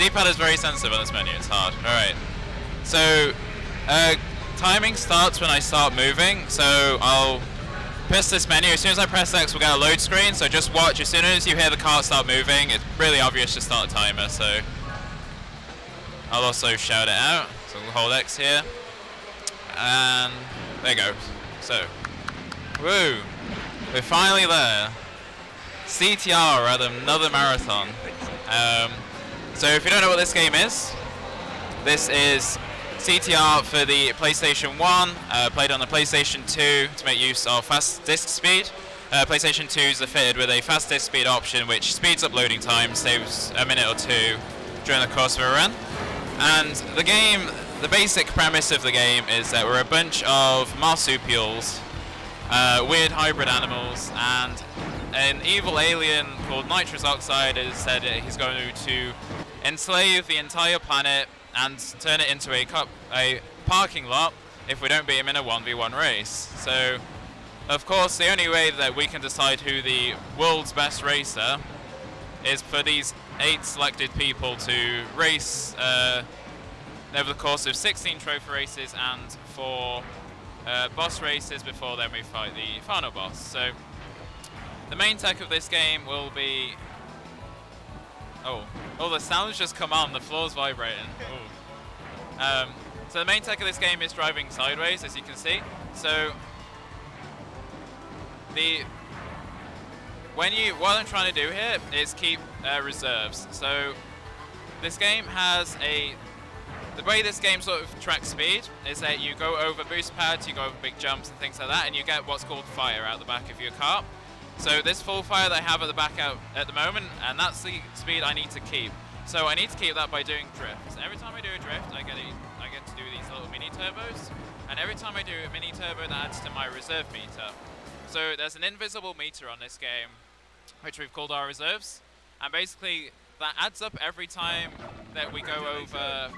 D-pad is very sensitive on this menu, it's hard. Alright. So, timing starts when I start moving, so I'll press this menu. As soon as I press X, we'll get a load screen, so just watch. As soon as you hear the cart start moving, it's really obvious to start a timer, so I'll also shout it out. So we'll hold X here, and there you go. So, woo, we're finally there. CTR at another marathon. So if you don't know what this game is, this is CTR for the PlayStation 1, played on the PlayStation 2 to make use of fast disk speed. PlayStation 2s are fitted with a fast disk speed option which speeds up loading time, saves a minute or two during the course of a run. And the game, the basic premise of the game is that we're a bunch of marsupials, weird hybrid animals, and an evil alien called Nitrous Oxide has said that he's going to enslave the entire planet and turn it into a parking lot if we don't beat him in a 1v1 race. So, of course, the only way that we can decide who the world's best racer is for these 8 selected people to race over the course of 16 trophy races and 4 boss races before then we fight the final boss. So, the main tech of this game will be... Oh, the sound's just come on, the floor's vibrating. So the main tech of this game is driving sideways, as you can see. So what I'm trying to do here is keep reserves. So this game has the way this game sort of tracks speed is that you go over boost pads, you go over big jumps and things like that, and you get what's called fire out the back of your car. So this full fire that I have at the back out at the moment, and that's the speed I need to keep. So I need to keep that by doing drifts. Every time I do a drift, I get to do these little mini turbos, and every time I do a mini turbo, that adds to my reserve meter. So there's an invisible meter on this game, which we've called our reserves, and basically that adds up every time that we go over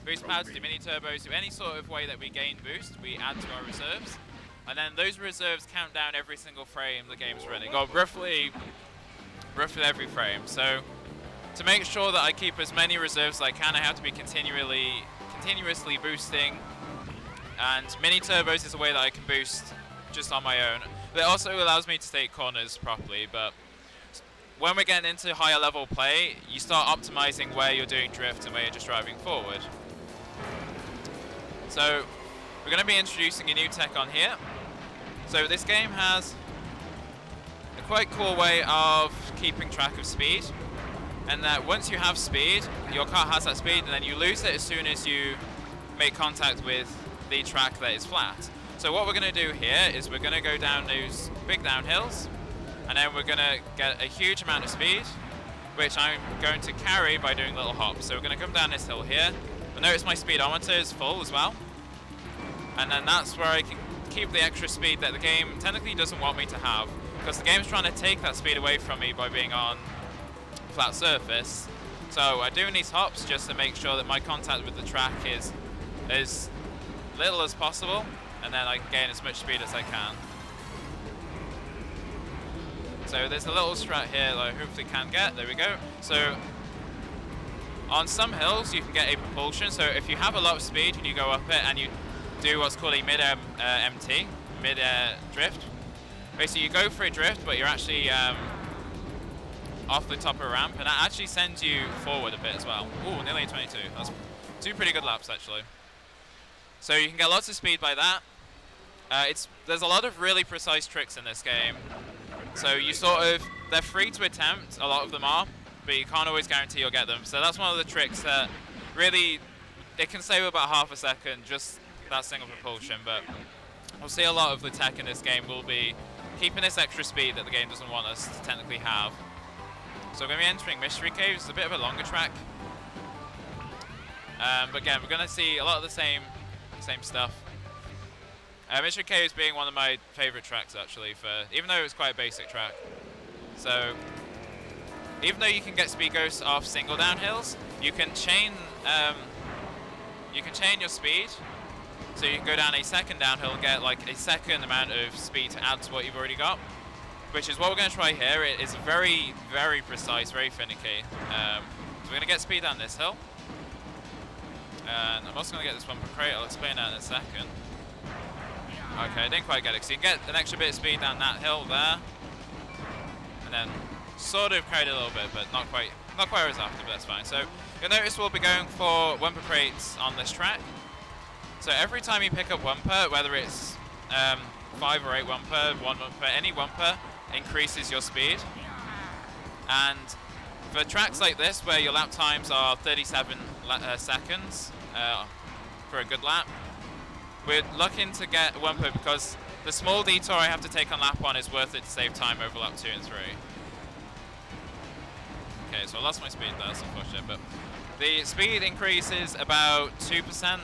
boost pads, do mini turbos, do any sort of way that we gain boost, we add to our reserves. And then those reserves count down every single frame the game's running, or roughly every frame. So to make sure that I keep as many reserves as I can, I have to be continuously boosting. And mini turbos is a way that I can boost just on my own. But it also allows me to take corners properly. But when we're getting into higher level play, you start optimizing where you're doing drift and where you're just driving forward. So we're going to be introducing a new tech on here. So this game has a quite cool way of keeping track of speed, and that once you have speed, your car has that speed, and then you lose it as soon as you make contact with the track that is flat. So what we're going to do here is we're going to go down those big downhills, and then we're going to get a huge amount of speed, which I'm going to carry by doing little hops. So we're going to come down this hill here, but notice my speedometer is full as well. And then that's where I can keep the extra speed that the game technically doesn't want me to have, because the game's trying to take that speed away from me by being on flat surface. So I'm doing these hops just to make sure that my contact with the track is as little as possible, and then I can gain as much speed as I can. So there's a little strat here that I hopefully can get. There we go. So on some hills you can get a propulsion, so if you have a lot of speed and you go up it and you do what's called a mid-air MT, mid-air drift. Basically you go for a drift, but you're actually off the top of a ramp, and that actually sends you forward a bit as well. Ooh, nearly 22. That's 2 pretty good laps actually. So you can get lots of speed by that. There's a lot of really precise tricks in this game. So you they're free to attempt, a lot of them are, but you can't always guarantee you'll get them. So that's one of the tricks that really, it can save about half a second, just that single propulsion, but we'll see a lot of the tech in this game will be keeping this extra speed that the game doesn't want us to technically have. So we're going to be entering Mystery Caves. It's a bit of a longer track. But again, we're going to see a lot of the same stuff. Mystery Caves being one of my favourite tracks actually, even though it's quite a basic track. So even though you can get speed ghosts off single downhills, you can chain your speed. So you can go down a second downhill and get like a second amount of speed to add to what you've already got, which is what we're going to try here. It is very, very precise, very finicky. we're going to get speed down this hill. And I'm also going to get this bumper crate. I'll explain that in a second. Okay, I didn't quite get it. So you can get an extra bit of speed down that hill there. And then sort of carried a little bit, but not quite where I was after, but that's fine. So you'll notice we'll be going for bumper crates on this track. So every time you pick up bumper, whether it's 5 or 8 bumper, 1 bumper, any bumper increases your speed. And for tracks like this, where your lap times are 37 seconds for a good lap, we're looking to get a bumper because the small detour I have to take on lap 1 is worth it to save time over lap 2 and 3. Okay, so I lost my speed there, that's unfortunate, but the speed increases about 2%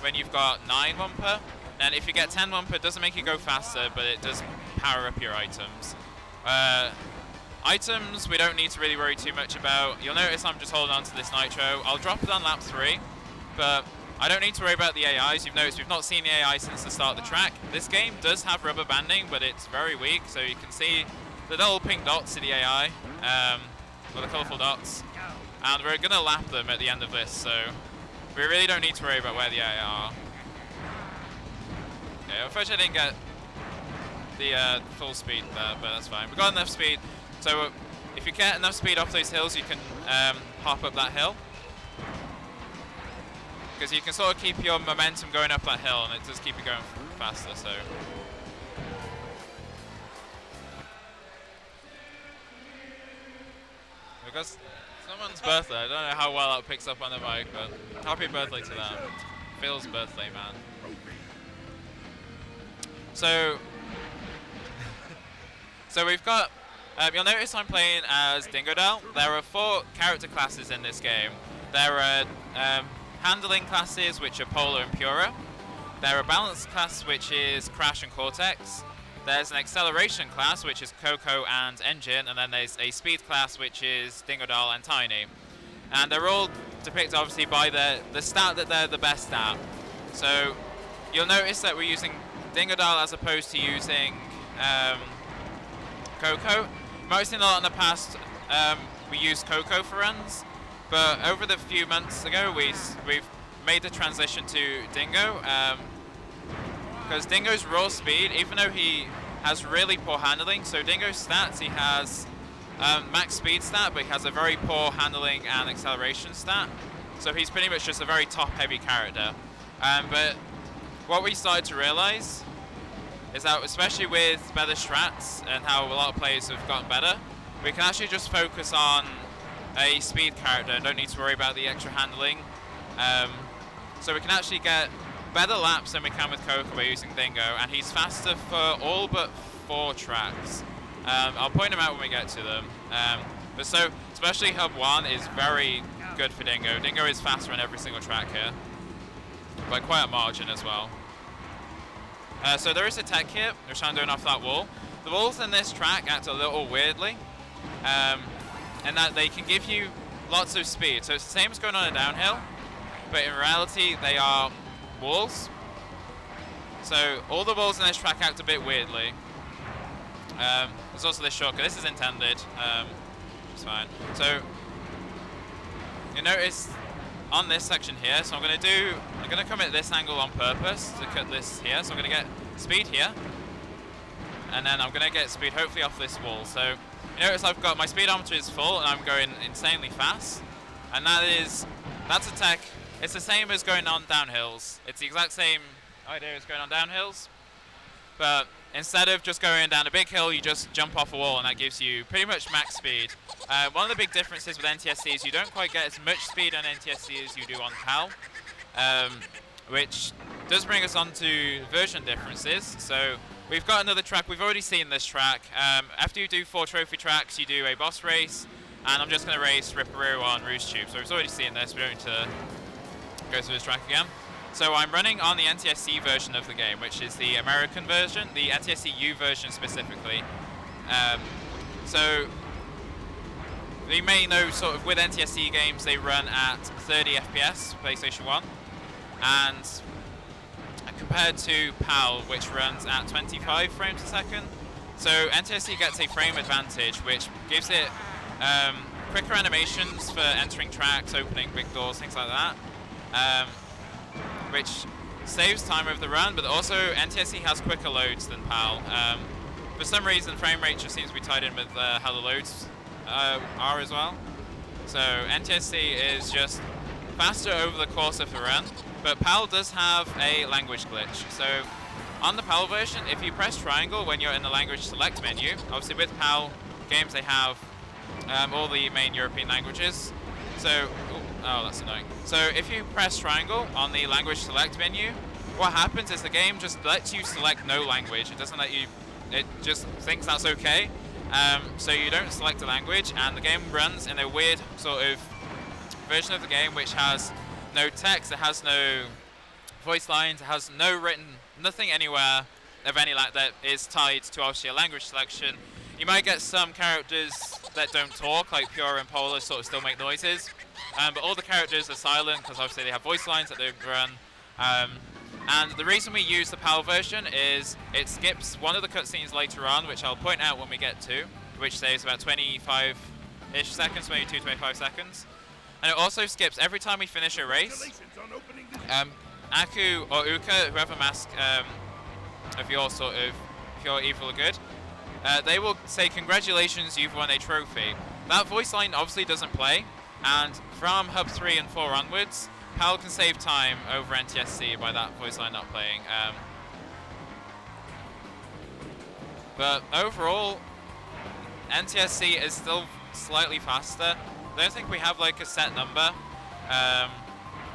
when you've got 9 bumper. And if you get 10 bumper, it doesn't make you go faster, but it does power up your items. Items we don't need to really worry too much about. You'll notice I'm just holding on to this nitro. I'll drop it on lap 3, but I don't need to worry about the AIs. You've noticed we've not seen the AI since the start of the track. This game does have rubber banding, but it's very weak, so you can see the little pink dots to the AI, or the colourful dots. And we're going to lap them at the end of this, so we really don't need to worry about where the AI are. Okay, unfortunately I didn't get the full speed there, but that's fine. We've got enough speed, so if you get enough speed off those hills, you can hop up that hill. Because you can sort of keep your momentum going up that hill, and it does keep you going faster, so. Because someone's birthday, I don't know how well that picks up on the mic, but happy birthday to them. Phil's birthday, man. So we've got, you'll notice I'm playing as Dingodile. There are 4 character classes in this game. There are handling classes, which are Polar and Pura. There are balance class, which is Crash and Cortex. There's an acceleration class, which is Coco and Engine, and then there's a speed class, which is Dingodile and Tiny. And they're all depicted, obviously, by the stat that they're the best at. So you'll notice that we're using Dingodile as opposed to using Coco. Most in the past, we used Coco for runs, but over the few months ago, we've made the transition to Dingo. Because Dingo's raw speed, even though he has really poor handling, so Dingo's stats, he has max speed stat, but he has a very poor handling and acceleration stat. So he's pretty much just a very top-heavy character. But what we started to realize is that, especially with better strats and how a lot of players have gotten better, we can actually just focus on a speed character and don't need to worry about the extra handling. So we can actually get better laps than we can with Coco by using Dingo, and he's faster for all but 4 tracks. I'll point them out when we get to them. But so, especially Hub 1 is very good for Dingo. Dingo is faster on every single track here, by quite a margin as well. So there is a tech here, which I'm doing off that wall. The walls in this track act a little weirdly, in that they can give you lots of speed. So it's the same as going on a downhill, but in reality they are walls. So all the walls in this track act a bit weirdly. There's also this shortcut. This is intended. It's fine. So you notice on this section here, so I'm going to come at this angle on purpose to cut this here. So I'm going to get speed here, and then I'm going to get speed hopefully off this wall. So you notice I've got my speedometer is full, and I'm going insanely fast. And that's a tech. It's the same as going on downhills. It's the exact same idea as going on downhills, but instead of just going down a big hill, you just jump off a wall, and that gives you pretty much max speed. One of the big differences with NTSC is you don't quite get as much speed on NTSC as you do on PAL, which does bring us on to version differences. So we've got another track. We've already seen this track. After you do 4 trophy tracks, you do a boss race, and I'm just going to race Ripperoo on Rouge Tube. So we've already seen this. We don't need to go through this track again. So I'm running on the NTSC version of the game, which is the American version, the NTSC U version specifically. So you may know, sort of, with NTSC games, they run at 30 FPS, PlayStation 1, and compared to PAL, which runs at 25 frames a second. So NTSC gets a frame advantage, which gives it quicker animations for entering tracks, opening big doors, things like that, which saves time over the run, but also NTSC has quicker loads than PAL. For some reason, frame rate just seems to be tied in with how the loads are as well. So NTSC is just faster over the course of the run, but PAL does have a language glitch. So on the PAL version, if you press triangle when you're in the language select menu, obviously with PAL games they have all the main European languages. So, oh, that's annoying. So if you press triangle on the language select menu, what happens is the game just lets you select no language. It doesn't let you, it just thinks that's okay. So you don't select a language, and the game runs in a weird sort of version of the game which has no text, it has no voice lines, it has no written, nothing anywhere of any that is tied to obviously a language selection. You might get some characters that don't talk, like Pure and Polish sort of still make noises, but all the characters are silent because obviously they have voice lines that don't run. And the reason we use the PAL version is it skips one of the cutscenes later on, which I'll point out when we get to, which saves about 25-ish seconds, 22, 25 seconds. And it also skips every time we finish a race. Aku or Uka, whoever mask if you're evil or good, they will say, "Congratulations, you've won a trophy." That voice line obviously doesn't play, and from Hub 3 and 4 onwards, PAL can save time over NTSC by that voice line not playing. But overall, NTSC is still slightly faster. I don't think we have like a set number,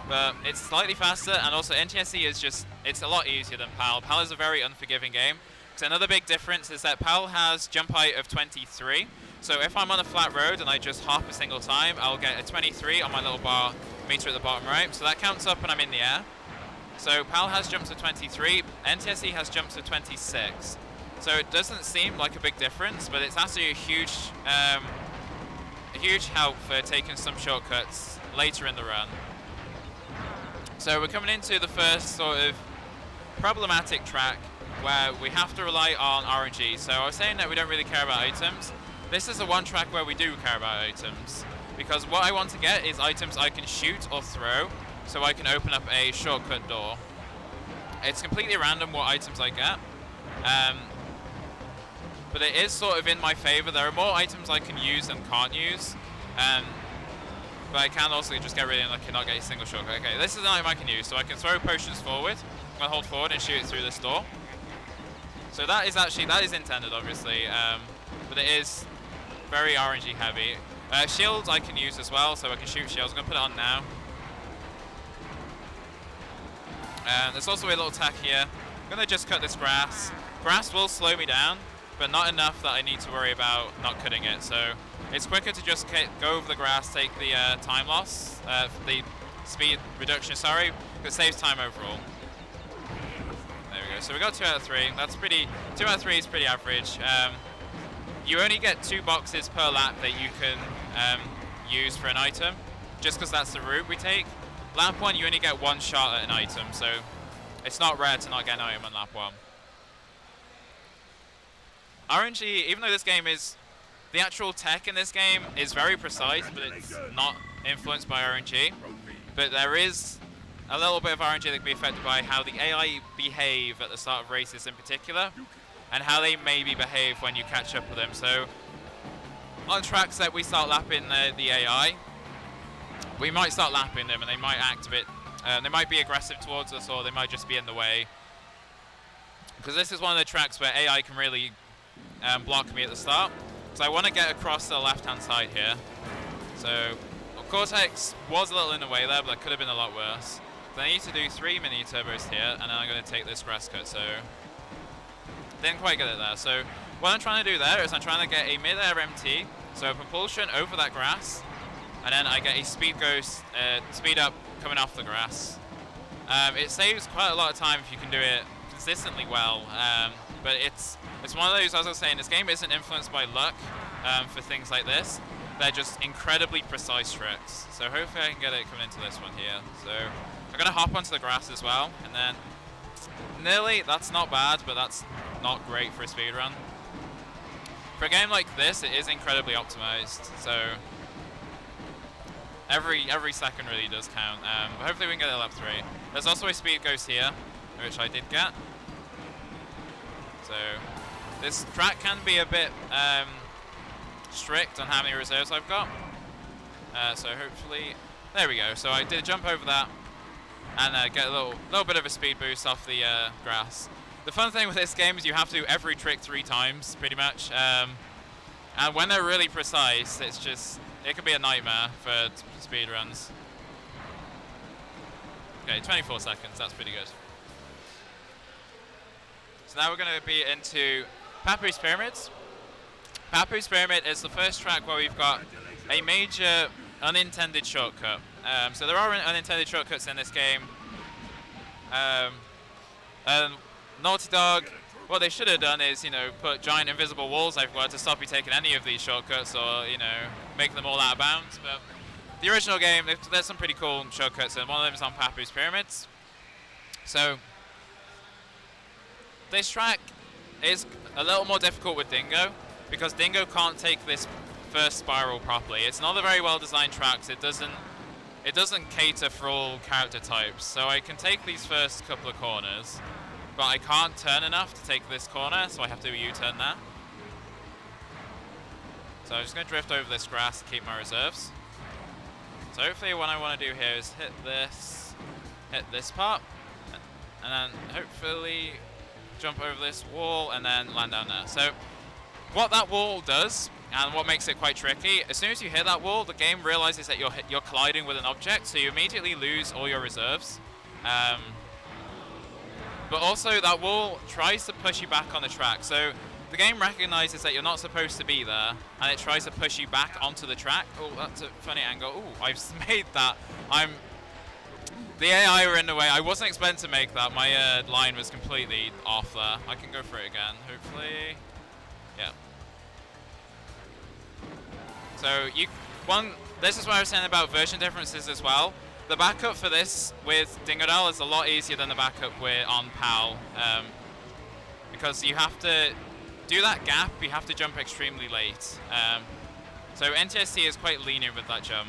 but it's slightly faster, and also NTSC is just, it's a lot easier than PAL. PAL is a very unforgiving game. So another big difference is that PAL has jump height of 23. So if I'm on a flat road and I just hop a single time, I'll get a 23 on my little bar meter at the bottom right. So that counts up when I'm in the air. So PAL has jumps of 23, NTSC has jumps of 26. So it doesn't seem like a big difference, but it's actually a huge help for taking some shortcuts later in the run. So we're coming into the first sort of problematic track where we have to rely on RNG. So I was saying that we don't really care about items. This is the one track where we do care about items, because what I want to get is items I can shoot or throw, so I can open up a shortcut door. It's completely random what items I get, but it is sort of in my favor. There are more items I can use than can't use, but I can also just get really unlucky and not get a single shortcut. Okay, this is an item I can use, so I can throw potions forward. I'm going to hold forward and shoot it through this door. So that is intended, obviously, but it is very RNG heavy. Shields I can use as well, so I can shoot shields. I'm going to put it on now. There's also a little tack here. I'm going to just cut this grass. Grass will slow me down, but not enough that I need to worry about not cutting it. So it's quicker to just go over the grass, take the time loss, the speed reduction, sorry, because it saves time overall. There we go. So we got 2 out of 3. That's pretty. 2 out of 3 is pretty average. You only get 2 boxes per lap that you can use for an item, just because that's the route we take. Lap 1, you only get 1 shot at an item, so it's not rare to not get an item on lap 1. RNG, even though this game is, the actual tech in this game is very precise, but it's not influenced by RNG. But there is a little bit of RNG that can be affected by how the AI behave at the start of races in particular, and how they maybe behave when you catch up with them. So on tracks that we start lapping the AI, we might start lapping them and they might act a bit, they might be aggressive towards us, or they might just be in the way. Because this is one of the tracks where AI can really block me at the start. So I want to get across the left-hand side here. So Cortex was a little in the way there, but that could have been a lot worse. So I need to do 3 mini turbos here, and then I'm going to take this grass cut. So didn't quite get it there. So what I'm trying to do there is I'm trying to get a mid-air MT, so propulsion over that grass, and then I get a speed up coming off the grass. It saves quite a lot of time if you can do it consistently well, but it's one of those, as I was saying, this game isn't influenced by luck for things like this. They're just incredibly precise tricks. So hopefully I can get it coming into this one here. So I'm going to hop onto the grass as well, and then nearly, that's not bad, but that's not great for a speed run. For a game like this, it is incredibly optimized. So every second really does count. But hopefully we can get a lap 3. There's also a speed ghost here, which I did get. So this track can be a bit strict on how many reserves I've got. So hopefully, there we go. So I did jump over that and get a little bit of a speed boost off the grass. The fun thing with this game is you have to do every trick 3 times, pretty much. And when they're really precise, it can be a nightmare for speed runs. Okay, 24 seconds, that's pretty good. So now we're going to be into Papu's Pyramids. Papu's Pyramid is the first track where we've got a major unintended shortcut. So there are unintended shortcuts in this game. Naughty Dog, what they should have done is, put giant invisible walls everywhere to stop you taking any of these shortcuts, or, make them all out of bounds. But the original game, there's some pretty cool shortcuts, and one of them is on Papu's Pyramids. So this track is a little more difficult with Dingo, because Dingo can't take this first spiral properly. It's not a very well designed track, so it doesn't cater for all character types. So I can take these first couple of corners, but I can't turn enough to take this corner, so I have to do a U-turn there. So I'm just going to drift over this grass to keep my reserves. So hopefully what I want to do here is hit this part, and then hopefully jump over this wall and then land down there. So what that wall does, and what makes it quite tricky, as soon as you hit that wall, the game realizes that you're colliding with an object, so you immediately lose all your reserves. But also that wall tries to push you back on the track. So the game recognizes that you're not supposed to be there, and it tries to push you back onto the track. Oh, that's a funny angle. Oh, I've made that. The AI were in the way. I wasn't expecting to make that. My line was completely off there. I can go for it again, hopefully. Yeah. So this is what I was saying about version differences as well. The backup for this with Dingodile is a lot easier than the backup on PAL, because you have to do that gap. You have to jump extremely late. So NTSC is quite lenient with that jump.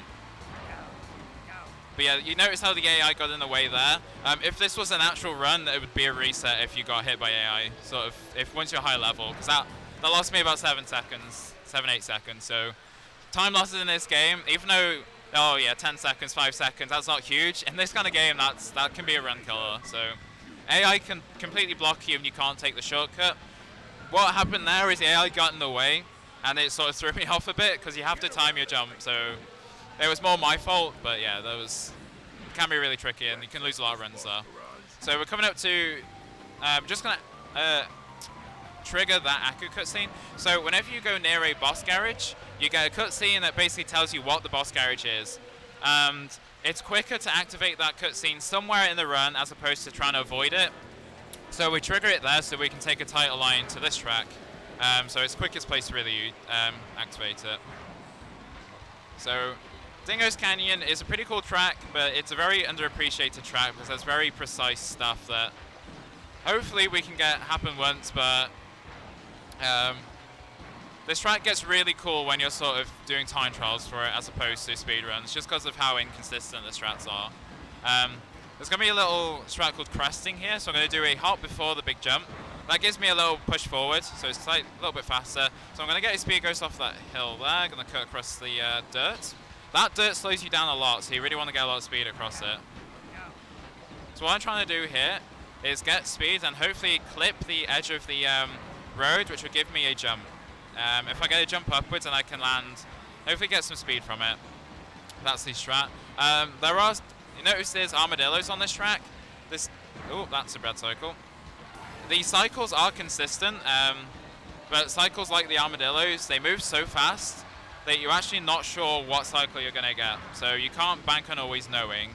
But yeah, you notice how the AI got in the way there. If this was an actual run, it would be a reset if you got hit by AI. Sort of, once you're high level, because that lost me about 7 seconds, 8 seconds. So time losses in this game, even though 10 seconds, 5 seconds, that's not huge. In this kind of game, that can be a run killer. So AI can completely block you and you can't take the shortcut. What happened there is the AI got in the way, and it sort of threw me off a bit, because you have to time your jump. So it was more my fault, but yeah, it can be really tricky, and you can lose a lot of runs there. So we're coming up to, just going to trigger that Aku cutscene. So whenever you go near a boss garage, you get a cutscene that basically tells you what the boss garage is. And it's quicker to activate that cutscene somewhere in the run as opposed to trying to avoid it. So we trigger it there so we can take a title line to this track. So it's the quickest place to really activate it. So Dingo's Canyon is a pretty cool track, but it's a very underappreciated track because there's very precise stuff that hopefully we can get happen once, but this track gets really cool when you're sort of doing time trials for it as opposed to speedruns, just because of how inconsistent the strats are. There's going to be a little strat called cresting here, so I'm going to do a hop before the big jump. That gives me a little push forward, so it's a little bit faster. So I'm going to get a speed ghost off that hill there, I'm going to cut across the dirt. That dirt slows you down a lot, so you really want to get a lot of speed across it. So what I'm trying to do here is get speed and hopefully clip the edge of the road, which will give me a jump. If I get a jump upwards, and I can land, hopefully get some speed from it. That's the strat. You notice there's armadillos on this track. Oh, that's a red cycle. The cycles are consistent, but cycles like the armadillos, they move so fast that you're actually not sure what cycle you're going to get. So you can't bank on always knowing.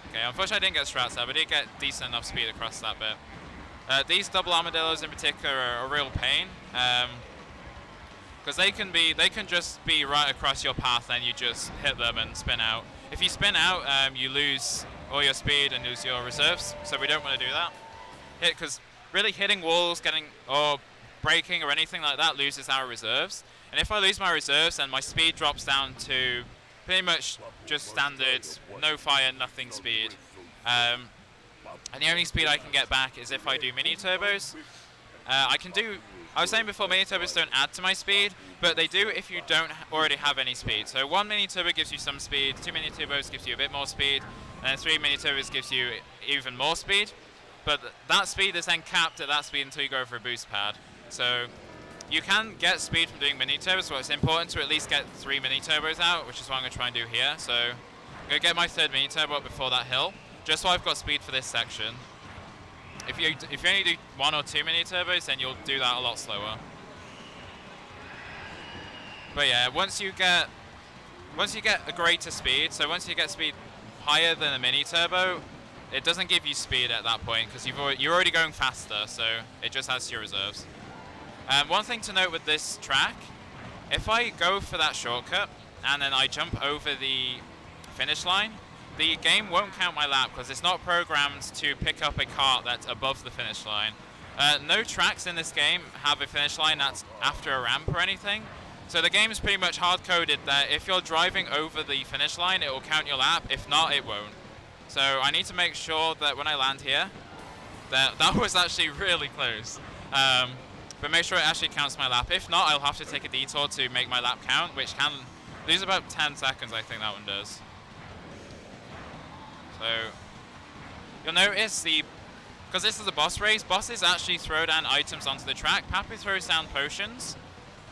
Okay, unfortunately I didn't get strats there, but I did get decent enough speed across that bit. These double armadillos in particular are a real pain, because they can just be right across your path and you just hit them and spin out. If you spin out, you lose all your speed and lose your reserves, so we don't want to do that. Because really hitting walls, braking or anything like that loses our reserves. And if I lose my reserves, then my speed drops down to pretty much just standard, no fire, nothing speed. And the only speed I can get back is if I do mini turbos. I was saying before, mini turbos don't add to my speed, but they do if you don't already have any speed. So 1 mini turbo gives you some speed, 2 mini turbos gives you a bit more speed, and then 3 mini turbos gives you even more speed. But that speed is then capped at that speed until you go for a boost pad. So you can get speed from doing mini turbos, but it's important to at least get 3 mini turbos out, which is what I'm going to try and do here. So I'm going to get my 3rd mini turbo up before that hill, just so I've got speed for this section. If you only do 1 or 2 mini turbos, then you'll do that a lot slower. But yeah, once you get a greater speed, so once you get speed higher than a mini turbo, it doesn't give you speed at that point because you're already going faster, so it just adds to your reserves. One thing to note with this track, if I go for that shortcut and then I jump over the finish line, the game won't count my lap because it's not programmed to pick up a cart that's above the finish line. No tracks in this game have a finish line that's after a ramp or anything. So the game is pretty much hard-coded that if you're driving over the finish line, it will count your lap. If not, it won't. So I need to make sure that when I land here, that was actually really close. But make sure it actually counts my lap. If not, I'll have to take a detour to make my lap count, which can lose about 10 seconds, I think that one does. So you'll notice because this is a boss race, bosses actually throw down items onto the track. Papu throws down potions.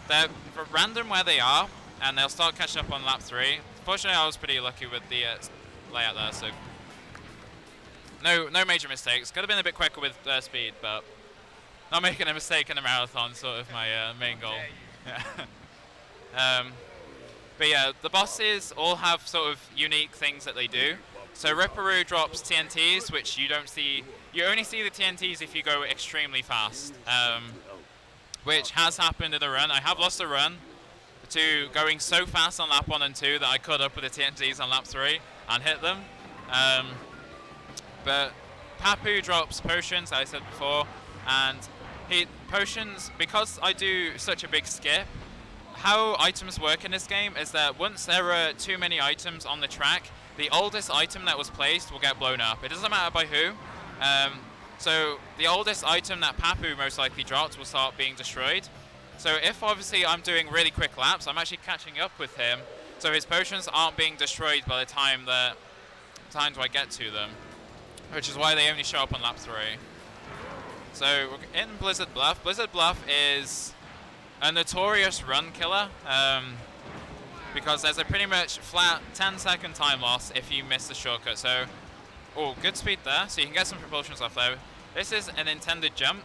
They're random where they are, and they'll start catching up on lap 3. Fortunately, I was pretty lucky with the layout there, so no major mistakes. Could have been a bit quicker with speed, but not making a mistake in a marathon, sort of my main goal. Yeah. But yeah, the bosses all have sort of unique things that they do. So Ripperoo drops TNTs, which you don't see. You only see the TNTs if you go extremely fast, which has happened in the run. I have lost a run to going so fast on lap 1 and 2 that I caught up with the TNTs on lap 3 and hit them. But Papu drops potions, as I said before, and potions, because I do such a big skip, how items work in this game is that once there are too many items on the track, the oldest item that was placed will get blown up. It doesn't matter by who. So the oldest item that Papu most likely dropped will start being destroyed. So if obviously I'm doing really quick laps, I'm actually catching up with him. So his potions aren't being destroyed by the time I get to them, which is why they only show up on lap 3. So we're in Blizzard Bluff. Blizzard Bluff is a notorious run killer. Because there's a pretty much flat 10-second time loss if you miss the shortcut. So, good speed there. So you can get some propulsions off there. This is an intended jump.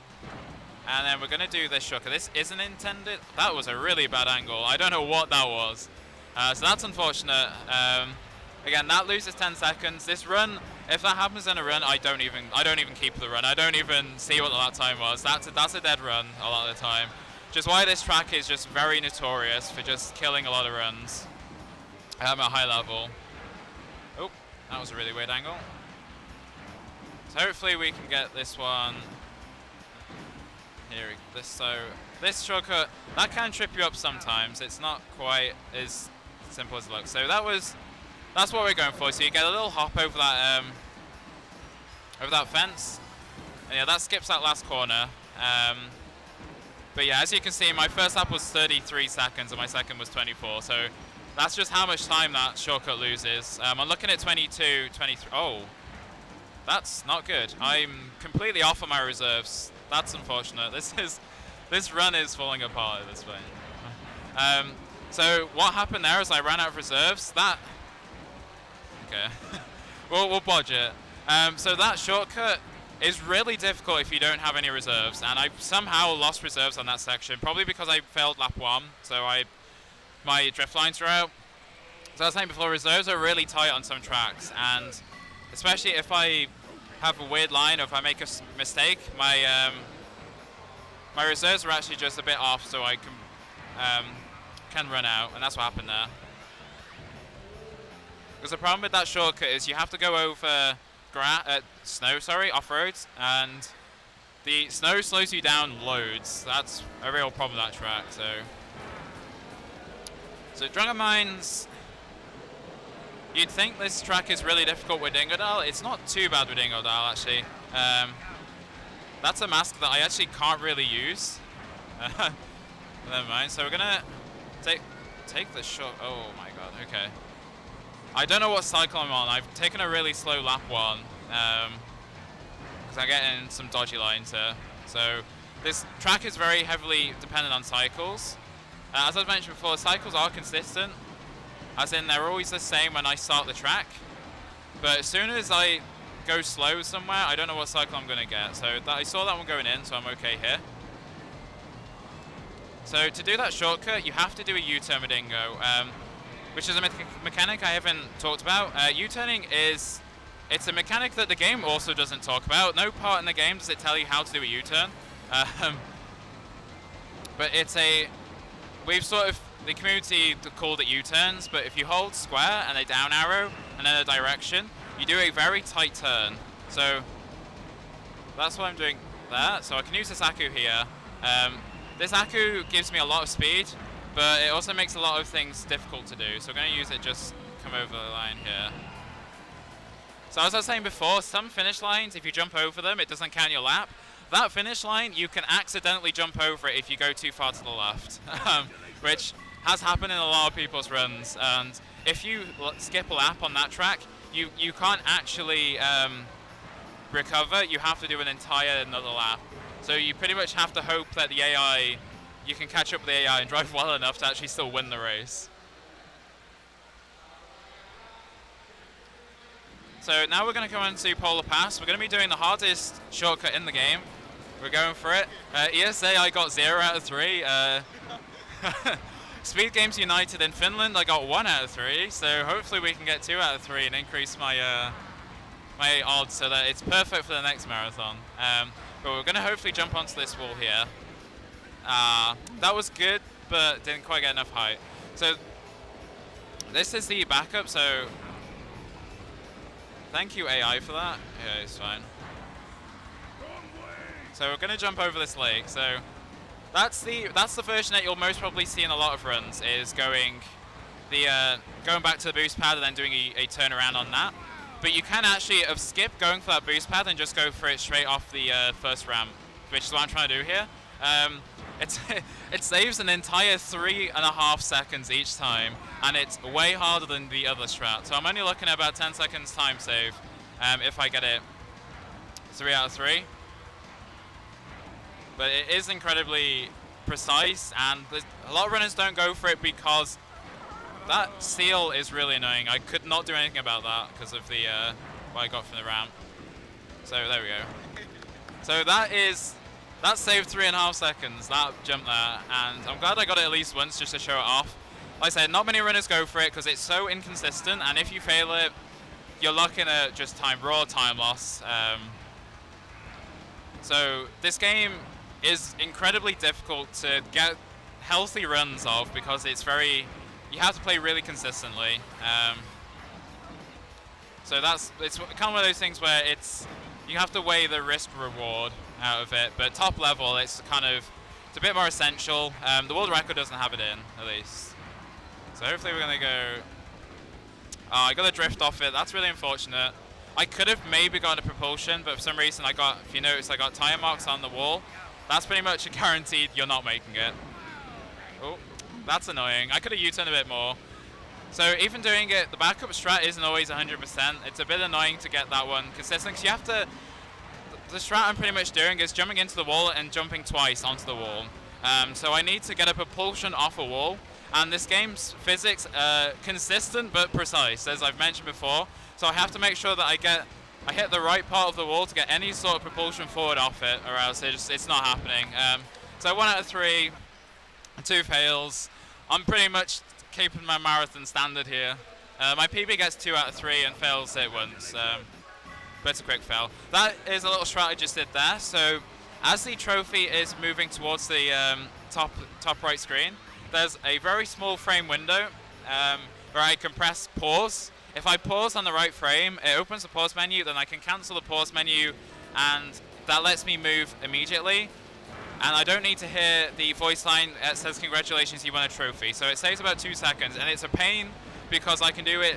And then we're going to do this shortcut. This isn't intended. That was a really bad angle. I don't know what that was. So that's unfortunate. Again, that loses 10 seconds. This run, if that happens in a run, I don't even keep the run. I don't even see what the lap time was. That's a dead run a lot of the time. Just why this track is just very notorious for just killing a lot of runs at a high level. Oh, that was a really weird angle. So hopefully we can get this one. Here, this shortcut, that can trip you up sometimes. It's not quite as simple as it looks. So that's what we're going for. So you get a little hop over that fence. And yeah, that skips that last corner. But yeah, as you can see, my first lap was 33 seconds and my second was 24. So that's just how much time that shortcut loses. I'm looking at 22, 23. Oh, that's not good. I'm completely off on my reserves. That's unfortunate. This run is falling apart at this point. So what happened there is I ran out of reserves. Okay. we'll bodge it. So that shortcut is really difficult if you don't have any reserves, and I somehow lost reserves on that section, probably because I failed lap 1, so my drift lines are out. So I was saying before, reserves are really tight on some tracks, and especially if I have a weird line or if I make a mistake, my reserves are actually just a bit off, so I can run out, and that's what happened there. Because the problem with that shortcut is you have to go over snow, off-roads, and The snow slows you down loads. That's a real problem with that track. So Dragon Mines. You'd think this track is really difficult with Dingodile. It's not too bad with Dingodile actually. That's a mask that I actually can't really use. Never mind. So we're gonna take the shot. Oh my god. Okay. I don't know what cycle I'm on. I've taken a really slow lap one because I get in some dodgy lines here. So this track is very heavily dependent on cycles. As I mentioned before, cycles are consistent, as in they're always the same when I start the track. But as soon as I go slow somewhere, I don't know what cycle I'm going to get. So I saw that one going in, so I'm okay here. So to do that shortcut, you have to do a U-turn with Dingo, which is a mechanic I haven't talked about. U-turning it's a mechanic that the game also doesn't talk about. No part in the game does it tell you how to do a U-turn. But the community called it U-turns, but if you hold square and a down arrow and then a direction, you do a very tight turn. So that's what I'm doing there. So I can use this Aku here. This Aku gives me a lot of speed, but it also makes a lot of things difficult to do. So I'm going to use it just come over the line here. So as I was saying before, some finish lines, if you jump over them, it doesn't count your lap. That finish line, you can accidentally jump over it if you go too far to the left, which has happened in a lot of people's runs. And if you skip a lap on that track, you can't actually recover. You have to do an entire another lap. So you pretty much have to hope that the AI, you can catch up with the AI and drive well enough to actually still win the race. So now we're going to go into Polar Pass. We're going to be doing the hardest shortcut in the game. We're going for it. ESA, I got 0 out of 3. Speed Games United in Finland, I got 1 out of 3. So hopefully we can get 2 out of 3 and increase my my odds so that it's perfect for the next marathon. But we're going to hopefully jump onto this wall here. That was good, but didn't quite get enough height. So this is the backup. So thank you AI for that. Yeah, it's fine. So we're going to jump over this lake. So that's the version that you'll most probably see in a lot of runs, is going back to the boost pad and then doing a turnaround on that. But you can actually skip going for that boost pad and just go for it straight off the first ramp, which is what I'm trying to do here. It saves an entire 3.5 seconds each time, and it's way harder than the other strat. So I'm only looking at about 10 seconds time save if I get it 3 out of 3. But it is incredibly precise, and a lot of runners don't go for it because that seal is really annoying. I could not do anything about that because of the what I got from the ramp. So there we go. So that saved 3.5 seconds, that jump there, and I'm glad I got it at least once just to show it off. Like I said, not many runners go for it because it's so inconsistent, and if you fail it, you're looking at just raw time loss. So this game is incredibly difficult to get healthy runs of because you have to play really consistently. So it's kind of one of those things where you have to weigh the risk reward out of it, but top level it's a bit more essential. The world record doesn't have it in, at least. So hopefully we're gonna go. I got a drift off it. That's really unfortunate. I could have maybe gotten a propulsion, but for some reason if you notice, I got tire marks on the wall. That's pretty much a guaranteed you're not making it. Oh, that's annoying. I could have U-turned a bit more. So even doing it, the backup strat isn't always 100%. It's a bit annoying to get that one consistent, because you have to. The strat I'm pretty much doing is jumping into the wall and jumping twice onto the wall. So I need to get a propulsion off a wall, and this game's physics consistent but precise, as I've mentioned before. So I have to make sure that I hit the right part of the wall to get any sort of propulsion forward off it, or else it's not happening. So 1 out of 3, 2 fails. I'm pretty much keeping my marathon standard here. My PB gets 2 out of 3 and fails it once, but it's a quick fail. That is a little strat I just did there. So as the trophy is moving towards the top right screen, there's a very small frame window where I can press pause. If I pause on the right frame, it opens the pause menu, then I can cancel the pause menu and that lets me move immediately. And I don't need to hear the voice line that says, congratulations, you won a trophy. So it saves about 2 seconds, and it's a pain because I can do it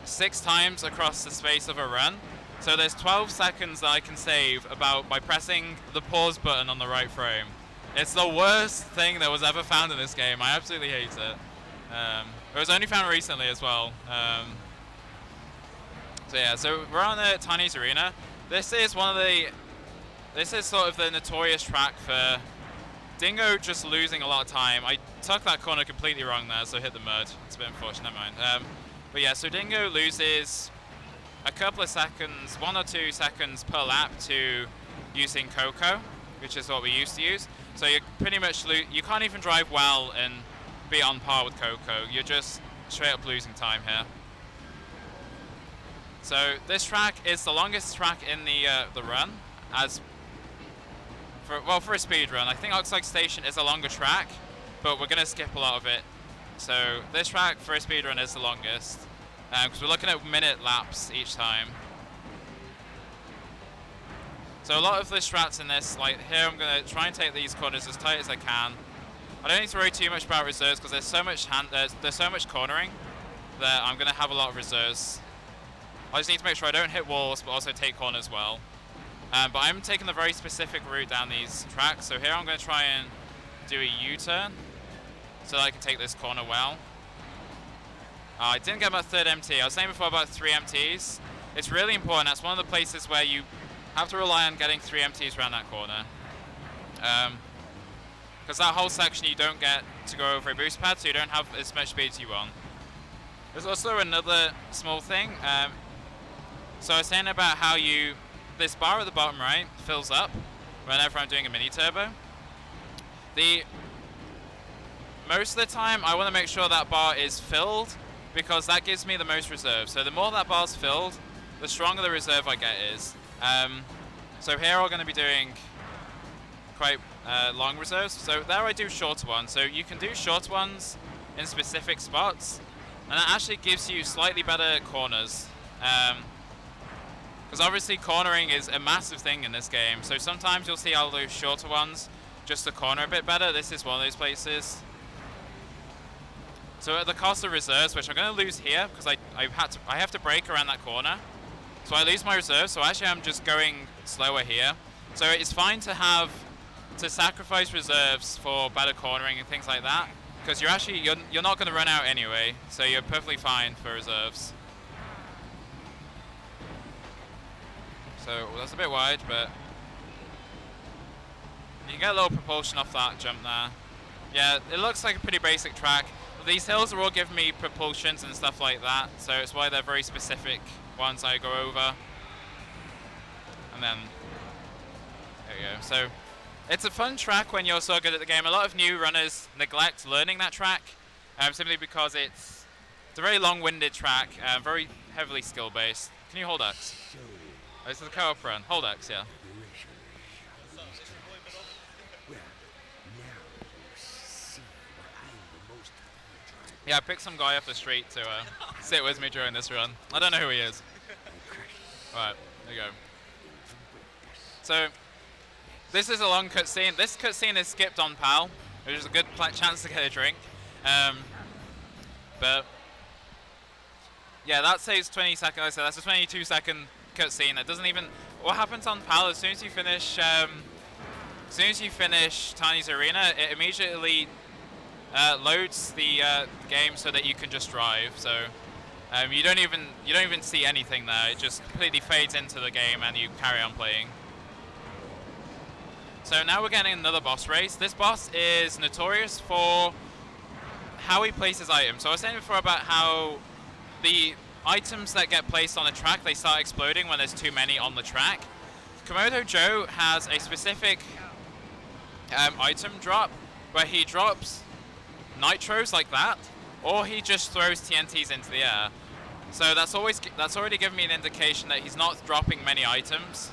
6 times across the space of a run. So there's 12 seconds that I can save by pressing the pause button on the right frame. It's the worst thing that was ever found in this game. I absolutely hate it. It was only found recently as well. So yeah, so we're on the Tiny's Arena. This is sort of the notorious track for Dingo just losing a lot of time. I took that corner completely wrong there, so hit the mud. It's a bit unfortunate, never mind. But yeah, so Dingo loses a couple of seconds, 1 or 2 seconds per lap to using Coco, which is what we used to use. So you pretty much you can't even drive well and be on par with Coco. You're just straight up losing time here. So this track is the longest track in the run, for a speed run. I think Oxlake Station is a longer track, but we're going to skip a lot of it. So this track for a speed run is the longest, because we're looking at minute laps each time. So a lot of the strats in this, like here, I'm going to try and take these corners as tight as I can. I don't need to worry too much about reserves because there's so much cornering that I'm going to have a lot of reserves. I just need to make sure I don't hit walls, but also take corners well. But I'm taking a very specific route down these tracks. So here I'm going to try and do a U-turn so that I can take this corner well. I didn't get my third MT. I was saying before about 3 MTs. It's really important. That's one of the places where you have to rely on getting 3 MTs around that corner. Because that whole section you don't get to go over a boost pad, so you don't have as much speed as you want. There's also another small thing. So I was saying about how this bar at the bottom right fills up whenever I'm doing a mini turbo. Most of the time I want to make sure that bar is filled because that gives me the most reserve. So the more that bar's filled, the stronger the reserve I get is. So here we're going to be doing quite long reserves. So there I do shorter ones. So you can do shorter ones in specific spots, and that actually gives you slightly better corners. Because obviously cornering is a massive thing in this game. So sometimes you'll see I'll do shorter ones just to corner a bit better. This is one of those places. So at the cost of reserves, which I'm going to lose here because I have to brake around that corner. So I lose my reserves. So actually I'm just going slower here. So it's fine to sacrifice reserves for better cornering and things like that. Because you're not going to run out anyway. So you're perfectly fine for reserves. So that's a bit wide, but you can get a little propulsion off that jump there. Yeah, it looks like a pretty basic track. These hills are all giving me propulsions and stuff like that, so it's why they're very specific ones I go over. And then, there we go. So it's a fun track when you're so good at the game. A lot of new runners neglect learning that track, simply because it's a very long-winded track, very heavily skill-based. Can you hold X? Oh, this is a co-op run. Hold X, yeah. Yeah, I picked some guy off the street to sit with me during this run. I don't know who he is. Alright, there you go. So, this is a long cutscene. This cutscene is skipped on PAL, which is a good chance to get a drink. But, yeah, that saves 20 seconds. So that's a 22-second cutscene. It doesn't even. What happens on PAL as soon as you finish Tiny's Arena, it immediately loads the game so that you can just drive. So you don't even see anything there. It just completely fades into the game and you carry on playing. So now we're getting another boss race. This boss is notorious for how he places items. So I was saying before about how the items that get placed on the track, they start exploding when there's too many on the track. Komodo Joe has a specific item drop where he drops nitros like that, or he just throws TNTs into the air. So that's already given me an indication that he's not dropping many items,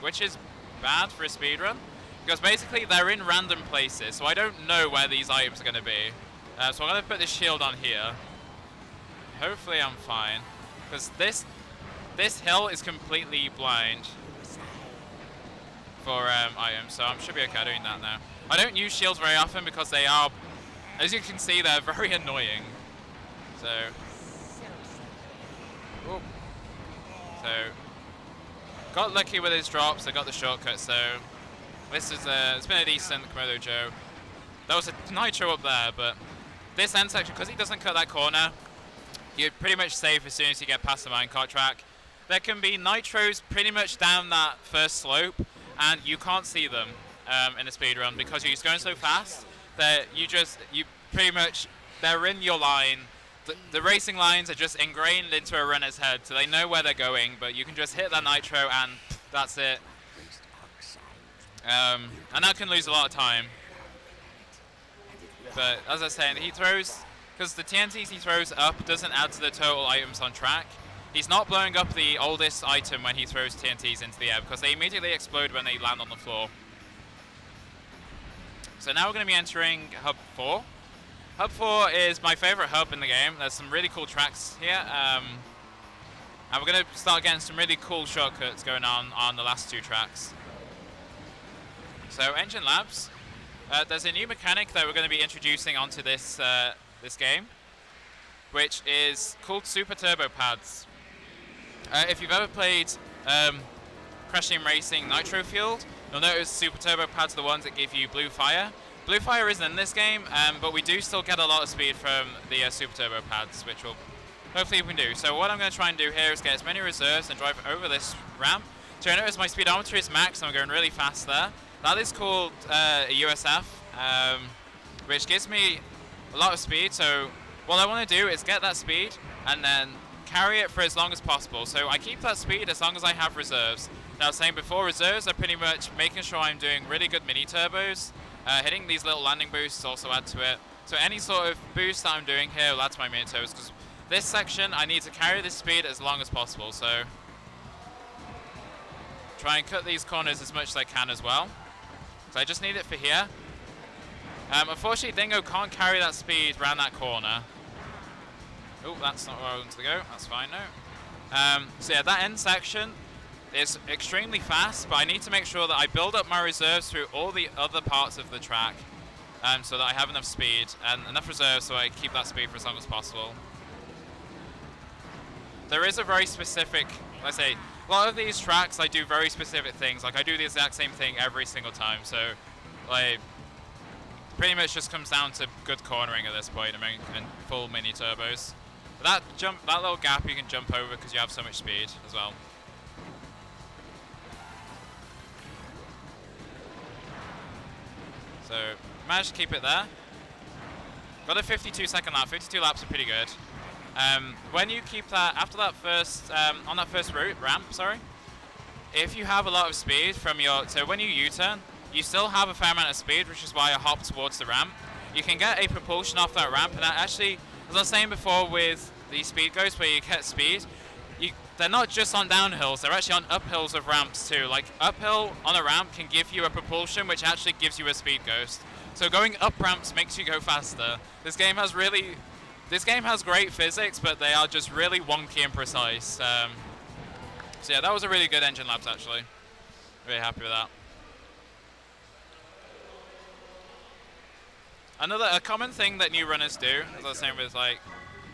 which is bad for a speedrun, because basically they're in random places, so I don't know where these items are going to be. So I'm going to put this shield on here. Hopefully I'm fine, because this hill is completely blind. for items, so I should be okay doing that now. I don't use shields very often because they are, as you can see, they're very annoying. So, got lucky with his drops. I got the shortcut. So this is it's been a decent Komodo Joe. There was a nitro up there, but this end section, because he doesn't cut that corner, you're pretty much safe as soon as you get past the minecart track. There can be nitros pretty much down that first slope, and you can't see them in a speed run because you're just going so fast that you pretty much, they're in your line. The racing lines are just ingrained into a runner's head, so they know where they're going, but you can just hit that nitro and that's it. And that can lose a lot of time. But as I was saying, he throws, because the TNTs he throws up doesn't add to the total items on track. He's not blowing up the oldest item when he throws TNTs into the air because they immediately explode when they land on the floor. So now we're going to be entering Hub 4. Hub 4 is my favorite hub in the game. There's some really cool tracks here. And we're going to start getting some really cool shortcuts going on the last two tracks. So Engine Labs. There's a new mechanic that we're going to be introducing onto this this game, which is called Super Turbo Pads. If you've ever played Crash Team Racing Nitro Fueled, you'll notice Super Turbo Pads are the ones that give you blue fire. Blue fire isn't in this game, but we do still get a lot of speed from the Super Turbo Pads, which will hopefully we can do. So what I'm going to try and do here is get as many reserves and drive over this ramp. So I notice my speedometer is max and I'm going really fast there. That is called a USF, which gives me a lot of speed. So what I want to do is get that speed and then carry it for as long as possible. So I keep that speed as long as I have reserves. Now, I was saying before, reserves are pretty much making sure I'm doing really good mini turbos. Hitting these little landing boosts also add to it. So any sort of boost that I'm doing here will add to my mini turbos, because this section I need to carry this speed as long as possible. So try and cut these corners as much as I can as well. So I just need it for here. Unfortunately, Dingo can't carry that speed around that corner. Oh, that's not where I want to go. That's fine now. So yeah, that end section is extremely fast, but I need to make sure that I build up my reserves through all the other parts of the track, so that I have enough speed and enough reserves so I keep that speed for as long as possible. There is a very specific, let's say, a lot of these tracks I do very specific things. Like I do the exact same thing every single time, so like pretty much just comes down to good cornering at this point and full mini turbos. But that little gap you can jump over because you have so much speed as well. So managed to keep it there. Got a 52-second lap. 52 laps are pretty good. When you keep that after that first on that first ramp, if you have a lot of speed from so when you U-turn, you still have a fair amount of speed, which is why I hop towards the ramp. You can get a propulsion off that ramp, and that actually, as I was saying before with the speed ghosts, where you get speed, they're not just on downhills, they're actually on uphills of ramps too. Like uphill on a ramp can give you a propulsion, which actually gives you a speed ghost. So going up ramps makes you go faster. This game has great physics, but they are just really wonky and precise. So yeah, that was a really good Engine Labs actually. Really happy with that. A common thing that new runners do, as I was saying with like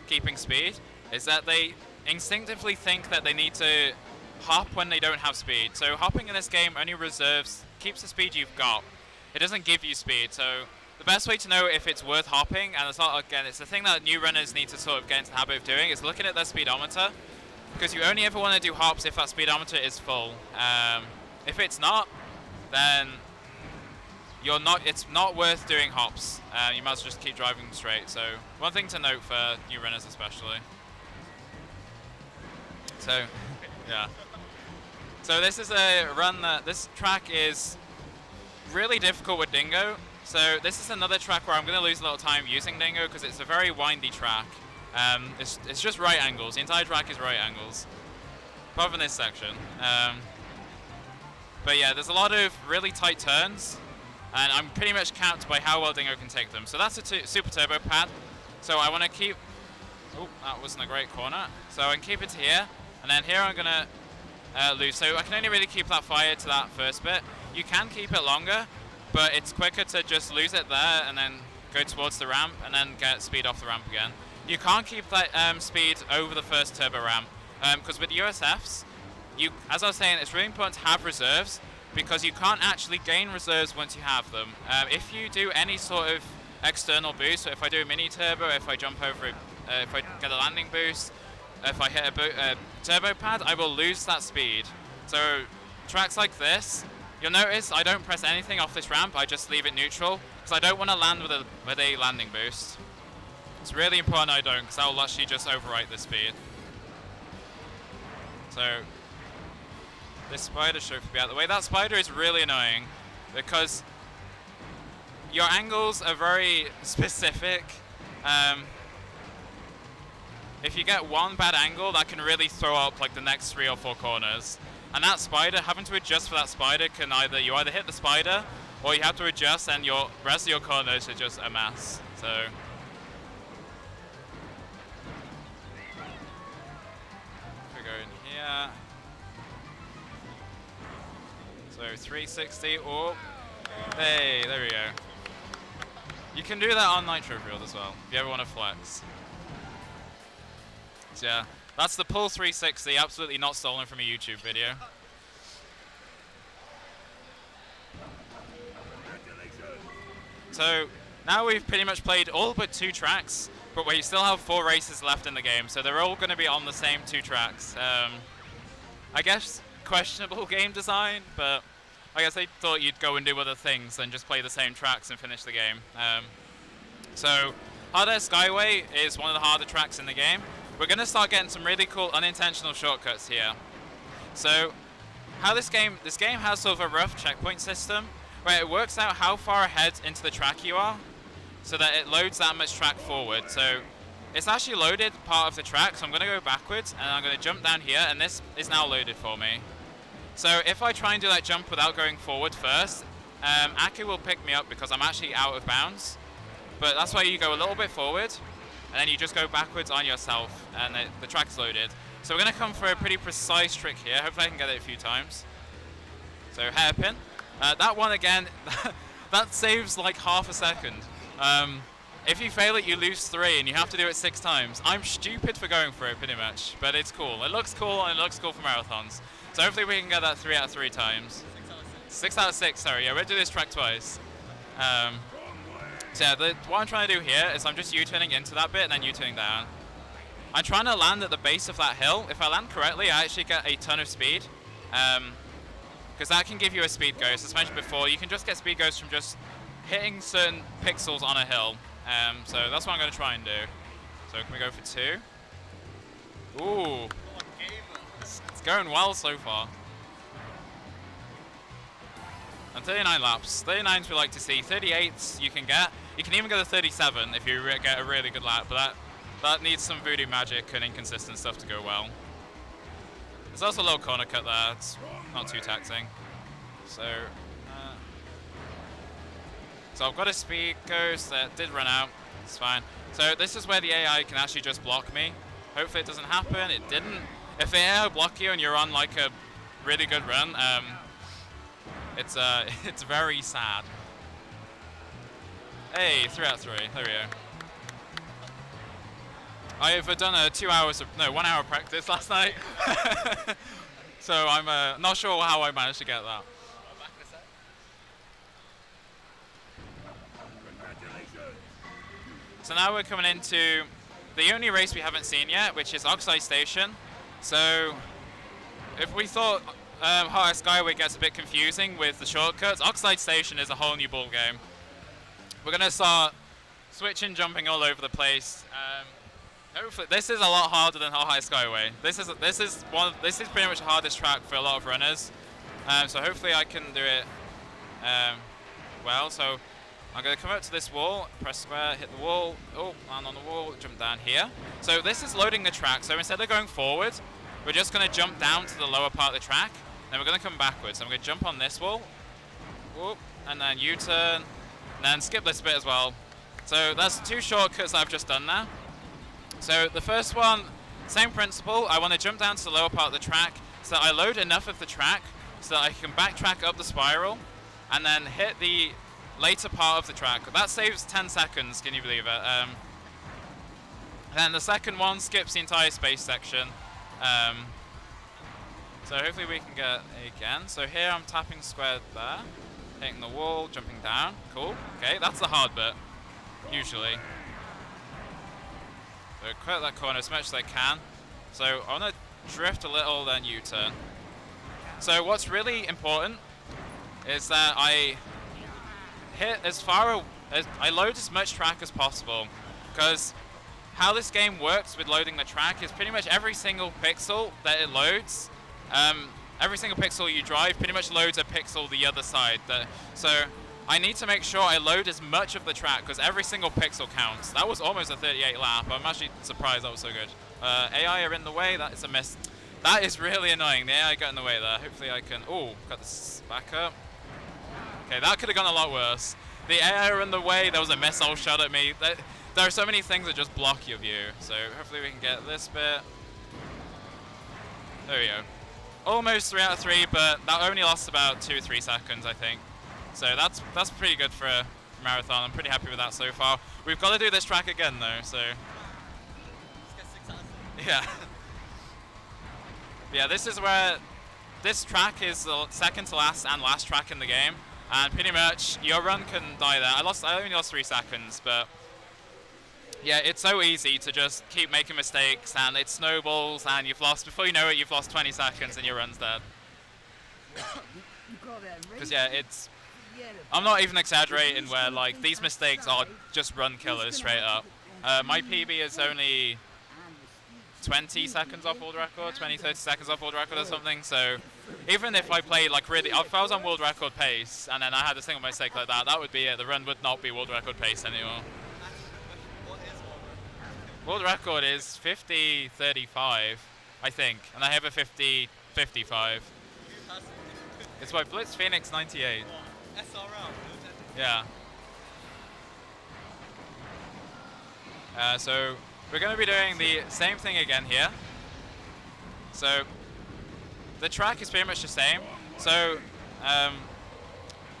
keeping speed, is that they instinctively think that they need to hop when they don't have speed. So hopping in this game only keeps the speed you've got. It doesn't give you speed. So the best way to know if it's worth hopping, and it's the thing that new runners need to sort of get into the habit of doing, is looking at their speedometer, because you only ever want to do hops if that speedometer is full. If it's not, then it's not worth doing hops. You might as well just keep driving straight. So one thing to note for new runners especially. So, yeah. So this is a run this track is really difficult with Dingo. So this is another track where I'm going to lose a little time using Dingo because it's a very windy track. It's just right angles. The entire track is right angles, apart from this section. But yeah, there's a lot of really tight turns, and I'm pretty much capped by how well Dingo can take them. So that's a super turbo pad. So I want to keep. Oh, that wasn't a great corner. So I can keep it to here. And then here I'm going to lose. So I can only really keep that fire to that first bit. You can keep it longer, but it's quicker to just lose it there and then go towards the ramp and then get speed off the ramp again. You can't keep that speed over the first turbo ramp, because with USFs, as I was saying, it's really important to have reserves, because you can't actually gain reserves once you have them. If you do any sort of external boost, so if I do a mini turbo, if I jump over, if I get a landing boost, if I hit a turbo pad, I will lose that speed. So tracks like this, you'll notice I don't press anything off this ramp, I just leave it neutral, because I don't want to land with a landing boost. It's really important I don't, because that will actually just overwrite the speed. So this spider should be out of the way. That spider is really annoying, because your angles are very specific. If you get one bad angle, that can really throw up like the next 3 or 4 corners. And that spider, having to adjust for that spider, can either hit the spider, or you have to adjust and your rest of your corners are just a mess. So we go in here. So 360. Oh, hey, there we go. You can do that on Nitro Field as well, if you ever want to flex. So yeah, that's the pull 360, absolutely not stolen from a YouTube video. So now we've pretty much played all but 2 tracks, but we still have 4 races left in the game, so they're all going to be on the same 2 tracks. I guess questionable game design, but I guess they thought you'd go and do other things than just play the same tracks and finish the game. So Hard Air Skyway is one of the harder tracks in the game. We're going to start getting some really cool unintentional shortcuts here. So how this game has sort of a rough checkpoint system where it works out how far ahead into the track you are so that it loads that much track forward. So it's actually loaded part of the track, so I'm going to go backwards and I'm going to jump down here, and this is now loaded for me. So if I try and do that jump without going forward first, Aki will pick me up because I'm actually out of bounds. But that's why you go a little bit forward, and then you just go backwards on yourself, and the track's loaded. So we're going to come for a pretty precise trick here. Hopefully I can get it a few times. So hairpin. That one again, that saves like half a second. If you fail it, you lose 3, and you have to do it 6 times. I'm stupid for going for it, pretty much, but it's cool. It looks cool, and it looks cool for marathons. So hopefully we can get that 3 out of 3 times. 6 out of 6, sorry. Yeah, we're going to do this track twice. So yeah, what I'm trying to do here is I'm just U-turning into that bit and then U-turning down. I'm trying to land at the base of that hill. If I land correctly, I actually get a ton of speed. Because that can give you a speed ghost. As mentioned before, you can just get speed ghosts from just hitting certain pixels on a hill. So that's what I'm going to try and do. So can we go for 2? Ooh. It's going well so far. And 39 laps. 39s we like to see. 38s you can get. You can even go to 37 if you get a really good lap, but that needs some voodoo magic and inconsistent stuff to go well. There's also a little corner cut there. It's not too taxing. So I've got a speed ghost that did run out. It's fine. So this is where the AI can actually just block me. Hopefully it doesn't happen. It didn't. If the AI block you and you're on like a really good run, it's very sad. Hey, 3 out of 3. There we go. I've done a 1 hour practice last night. So I'm not sure how I managed to get that. So now we're coming into the only race we haven't seen yet, which is Oxide Station. So if we thought Hot Air Skyway gets a bit confusing with the shortcuts, Oxide Station is a whole new ball game. We're going to start switching, jumping all over the place. Hopefully, this is a lot harder than Hot Air Skyway. This is pretty much the hardest track for a lot of runners. So hopefully I can do it well. So I'm going to come up to this wall, press square, hit the wall, land on the wall, jump down here. So this is loading the track. So instead of going forward, we're just going to jump down to the lower part of the track. Then we're going to come backwards. So I'm going to jump on this wall, and then U-turn, and then skip this bit as well. So that's 2 shortcuts that I've just done now. So the first one, same principle. I want to jump down to the lower part of the track so that I load enough of the track so that I can backtrack up the spiral and then hit the later part of the track. That saves 10 seconds, can you believe it? Then the second one skips the entire space section. So hopefully we can get it again. So here I'm tapping square there, hitting the wall, jumping down. Cool. Okay, that's the hard bit, usually. So cut that corner as much as I can. So I want to drift a little, then U-turn. So what's really important is that I hit as far as I load as much track as possible, because how this game works with loading the track is pretty much every single pixel that it loads, every single pixel you drive pretty much loads a pixel the other side. So I need to make sure I load as much of the track, because every single pixel counts. That was almost a 38 lap. I'm actually surprised that was so good. AI are in the way. That is a miss. That is really annoying. The AI got in the way there. Hopefully I can... Oh, got this back up. Okay, that could have gone a lot worse. The AI are in the way. There was a missile shot at me. There are so many things that just block your view. So hopefully we can get this bit. There we go. Almost 3 out of 3, but that only lasts about 2 or 3 seconds, I think. So that's pretty good for a marathon. I'm pretty happy with that so far. We've got to do this track again though, so... Yeah. Yeah, this is where... This track is the second to last and last track in the game. And pretty much, your run can die there. I only lost 3 seconds, but... Yeah, it's so easy to just keep making mistakes, and it snowballs, and you've lost, before you know it, you've lost 20 seconds and your run's dead. Because yeah, it's... I'm not even exaggerating where, like, these mistakes are just run killers straight up. My PB is only 20 seconds off world record, 20, 30 seconds off world record or something, so even if I played, like, really... If I was on world record pace, and then I had a single mistake like that, that would be it. The run would not be world record pace anymore. World record is 50:35, I think, and I have a 50:55. It's by Blitz Phoenix 98. Yeah. So we're going to be doing the same thing again here. So the track is pretty much the same. So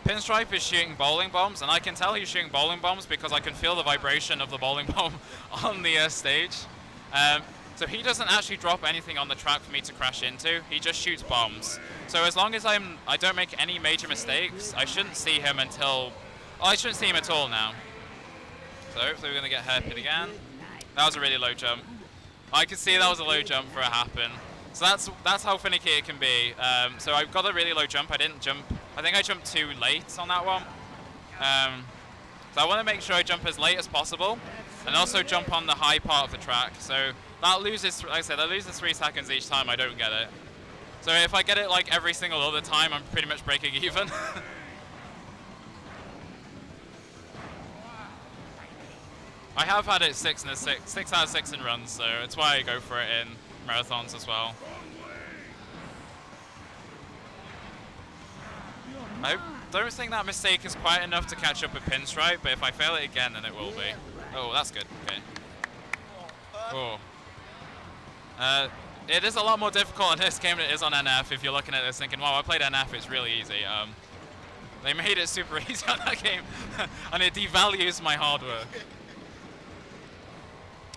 Pinstripe is shooting bowling bombs, and I can tell he's shooting bowling bombs because I can feel the vibration of the bowling bomb on the stage. So he doesn't actually drop anything on the track for me to crash into. He just shoots bombs. So as long as I don't make any major mistakes, I shouldn't see him until... Well, I shouldn't see him at all now. So hopefully we're going to get hairpin again. That was a really low jump. I can see that was a low jump for a hairpin. So that's how finicky it can be. So I've got a really low jump. I didn't jump... I think I jumped too late on that one. So I want to make sure I jump as late as possible, and also jump on the high part of the track. So that loses, like I said, that loses 3 seconds each time I don't get it. So if I get it like every single other time, I'm pretty much breaking even. I have had it 6 out of 6 in runs, so it's why I go for it in marathons as well. I don't think that mistake is quite enough to catch up with Pinstripe, but if I fail it again, then it will be. Oh, that's good. Okay. Oh. It is a lot more difficult in this game than it is on NF. If you're looking at this thinking, wow, I played NF, it's really easy. They made it super easy on that game, and it devalues my hard work.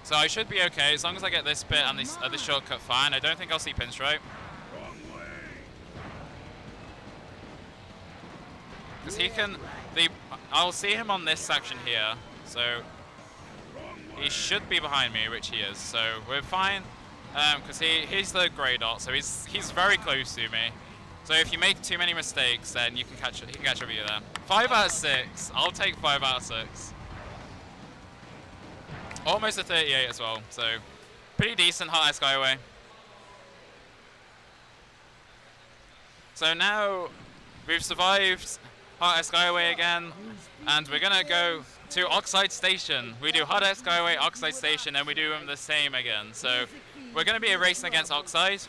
So I should be okay, as long as I get this bit and this shortcut fine. I don't think I'll see Pinstripe. Because he can... I'll see him on this section here, so... He should be behind me, which he is, so we're fine. Because he's the grey dot, so he's very close to me. So if you make too many mistakes, then you can he can catch up with you there. 5 out of 6. I'll take 5 out of 6. Almost a 38 as well, so pretty decent hot air skyway. So now we've survived hot air skyway again, and we're gonna go to Oxide Station. We do hot air skyway, Oxide Station, and we do them the same again. So we're gonna be racing against Oxide.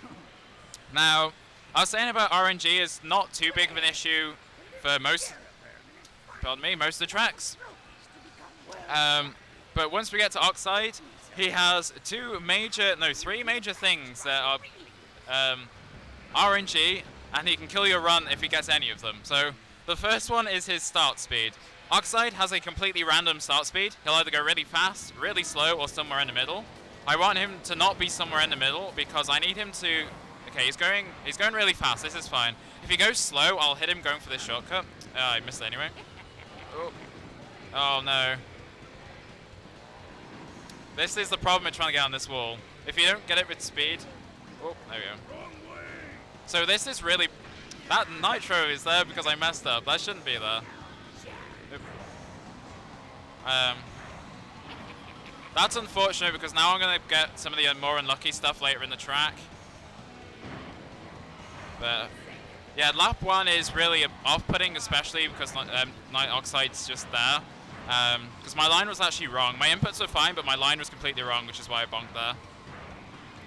Now, I was saying about RNG is not too big of an issue for most of the tracks. But once we get to Oxide, he has 3 major things that are RNG and he can kill your run if he gets any of them. So the first one is his start speed. Oxide has a completely random start speed. He'll either go really fast, really slow, or somewhere in the middle. I want him to not be somewhere in the middle because I need him to... Okay, he's going really fast. This is fine. If he goes slow, I'll hit him going for this shortcut. I missed it anyway. Oh no. This is the problem with trying to get on this wall. If you don't get it with speed... Oh, there we go. So this is really... That nitro is there because I messed up. That shouldn't be there. That's unfortunate because now I'm going to get some of the more unlucky stuff later in the track. But yeah, lap 1 is really off-putting, especially because Night Oxide's just there. Because my line was actually wrong. My inputs were fine, but my line was completely wrong, which is why I bonked there.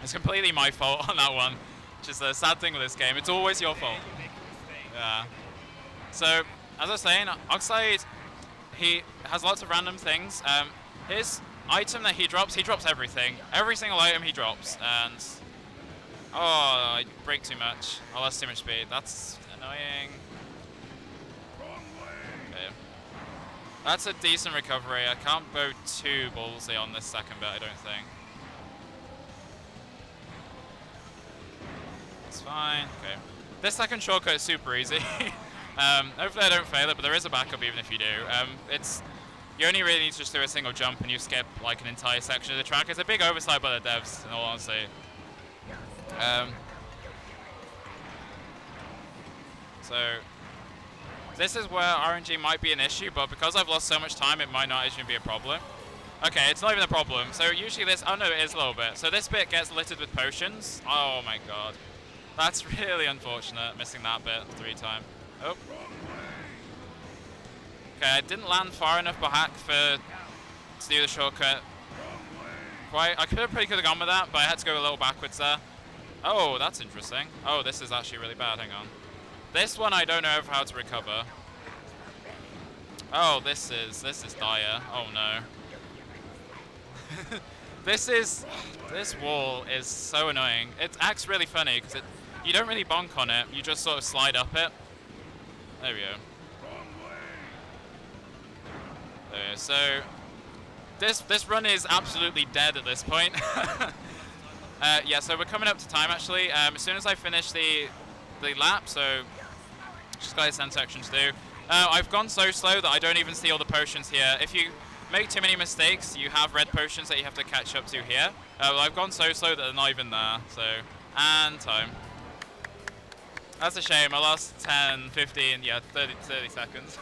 It's completely my fault on that one, which is the sad thing with this game. It's always your fault. Yeah. So, as I was saying, Oxide, he has lots of random things. His item that he drops everything. Every single item he drops, and... Oh, I brake too much. I lost too much speed. That's annoying. Okay. That's a decent recovery. I can't go too ballsy on this second bit, I don't think. It's fine. Okay. This second shortcut is super easy. Hopefully I don't fail it, but there is a backup even if you do. You only really need to just do a single jump and you skip like an entire section of the track. It's a big oversight by the devs, in all honesty. So this is where RNG might be an issue, but because I've lost so much time, it might not actually be a problem. Okay, it's not even a problem. So usually this, oh no, it is a little bit. So this bit gets littered with potions. Oh my god. That's really unfortunate, missing that bit 3 times. Oh. Okay, I didn't land far enough back to do the shortcut. I could have gone with that, but I had to go a little backwards there. Oh, that's interesting. Oh, this is actually really bad, hang on. This one I don't know how to recover. Oh, this is dire. Oh no. This wall is so annoying. It acts really funny because you don't really bonk on it, you just sort of slide up it. There we go. There, so this run is absolutely dead at this point. Yeah, so we're coming up to time actually. As soon as I finish the lap, so just got this end section to do. I've gone so slow that I don't even see all the potions here. If you make too many mistakes, you have red potions that you have to catch up to here. Well, I've gone so slow that they're not even there. So, and time. That's a shame. I lost 10, 15, yeah, 30 seconds.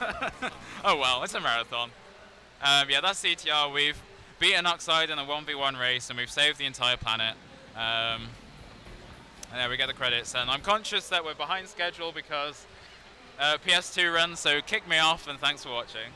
Oh well, it's a marathon. Yeah, that's CTR. We've beaten Oxide in a 1v1 race and we've saved the entire planet. And there we get the credits. And I'm conscious that we're behind schedule because PS2 runs, so kick me off and thanks for watching.